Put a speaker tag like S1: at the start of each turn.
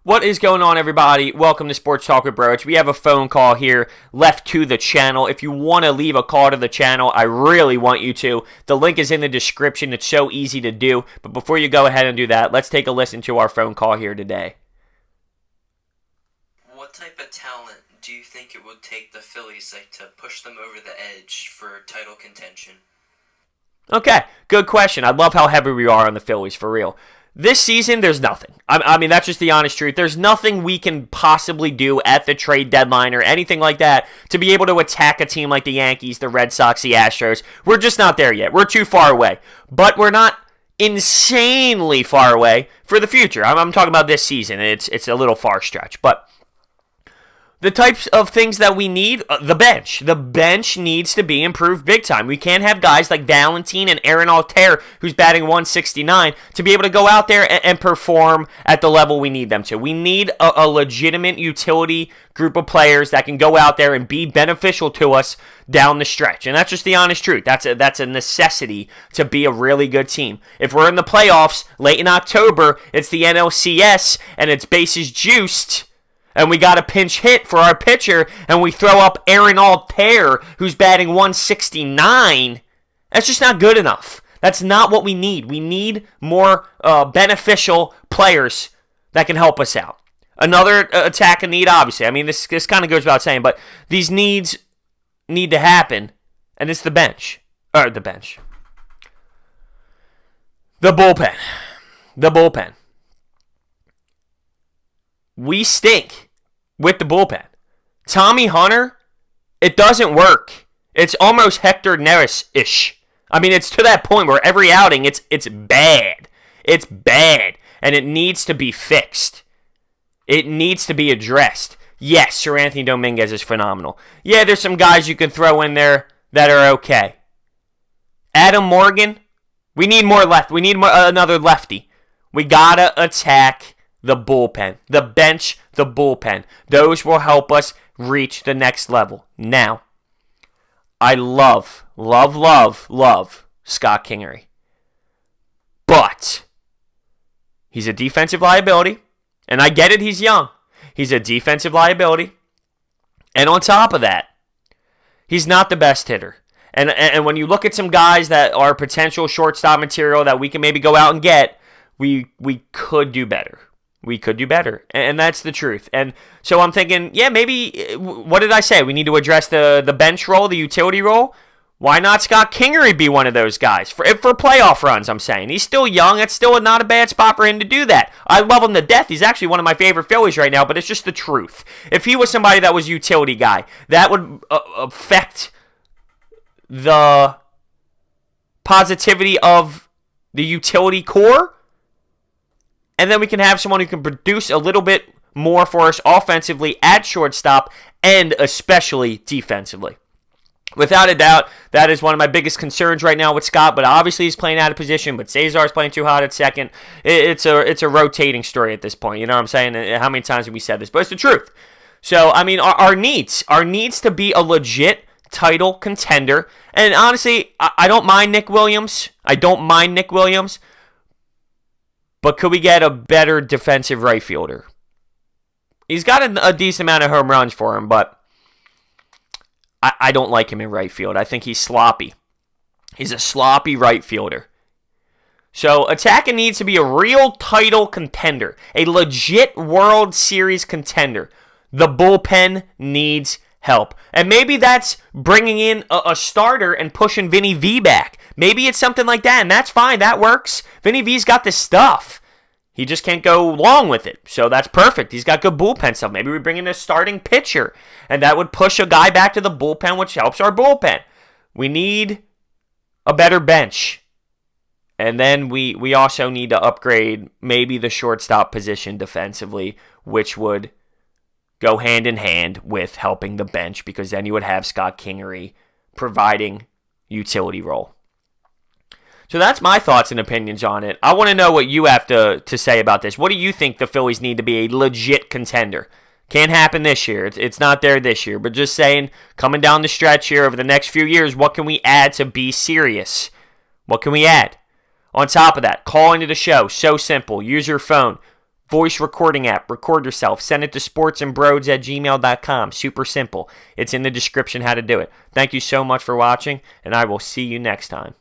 S1: What is going on, everybody? Welcome to Sports Talk with Brodes. We have a phone call here left to the channel. If you want to leave a call to the channel, I really want you to. The link is in the description. It's so easy to do. But before you go ahead and do that, let's take a listen to our phone call here today.
S2: What type of talent do you think it would take the Phillies to push them over the edge for title contention?
S1: Okay, good question. I love how heavy we are on the Phillies, for real. This season, there's nothing. I mean, that's just the honest truth. There's nothing we can possibly do at the trade deadline or anything like that to be able to attack a team like the Yankees, the Red Sox, the Astros. We're just not there yet. We're too far away. But we're not insanely far away for the future. I'm talking about this season. It's a little far stretch. But the types of things that we need, the bench. The bench needs to be improved big time. We can't have guys like Valentine and Aaron Altair, who's batting 169, to be able to go out there and perform at the level we need them to. We need a legitimate utility group of players that can go out there and be beneficial to us down the stretch. And that's just the honest truth. That's a necessity to be a really good team. If we're in the playoffs late in October, it's the NLCS, and it's bases juiced, and we got a pinch hit for our pitcher, and we throw up Aaron Altair, who's batting 169, that's just not good enough. That's not what we need. We need more beneficial players that can help us out. Another attack and need, obviously. I mean, this kind of goes without saying, but these needs need to happen, and it's the bench. The bullpen. The bullpen. We stink with the bullpen. Tommy Hunter, it doesn't work. It's almost Hector Neris-ish. I mean, it's to that point where every outing, it's bad. It's bad, and it needs to be fixed. It needs to be addressed. Yes, Sir Anthony Dominguez is phenomenal. Yeah, there's some guys you can throw in there that are okay. Adam Morgan, we need more left. We need another lefty. We gotta attack the bullpen, the bench, the bullpen. Those will help us reach the next level. Now, I love Scott Kingery. But he's a defensive liability, and I get it, he's young. He's a defensive liability. And on top of that, he's not the best hitter. And when you look at some guys that are potential shortstop material that we can maybe go out and get, we could do better. We could do better, and that's the truth. And so I'm thinking, yeah, maybe, what did I say? We need to address the bench role, the utility role. Why not Scott Kingery be one of those guys? For playoff runs, I'm saying. He's still young. It's still not a bad spot for him to do that. I love him to death. He's actually one of my favorite Phillies right now, but it's just the truth. If he was somebody that was a utility guy, that would affect the positivity of the utility core. And then we can have someone who can produce a little bit more for us offensively at shortstop and especially defensively. Without a doubt, that is one of my biggest concerns right now with Scott, but obviously he's playing out of position, but Cesar's playing too hot at second. It's a rotating story at this point, you know what I'm saying? How many times have we said this? But it's the truth. So, I mean, our needs to be a legit title contender. And honestly, I don't mind Nick Williams. But could we get a better defensive right fielder? He's got a decent amount of home runs for him, but I don't like him in right field. I think he's sloppy. He's a sloppy right fielder. So attacking needs to be a real title contender, a legit World Series contender. The bullpen needs help. And maybe that's bringing in a starter and pushing Vinny V back. Maybe it's something like that, and that's fine. That works. Vinny V's got the stuff. He just can't go long with it. So that's perfect. He's got good bullpen stuff. Maybe we bring in a starting pitcher, and that would push a guy back to the bullpen, which helps our bullpen. We need a better bench. And then we also need to upgrade maybe the shortstop position defensively, which would go hand in hand with helping the bench, because then you would have Scott Kingery providing utility role. So that's my thoughts and opinions on it. I want to know what you have to say about this. What do you think the Phillies need to be a legit contender? Can't happen this year. It's not there this year. But just saying, coming down the stretch here over the next few years, what can we add to be serious? What can we add? On top of that, call into the show. So simple. Use your phone. Voice recording app. Record yourself. Send it to sportsandbrodes@gmail.com. Super simple. It's in the description how to do it. Thank you so much for watching, and I will see you next time.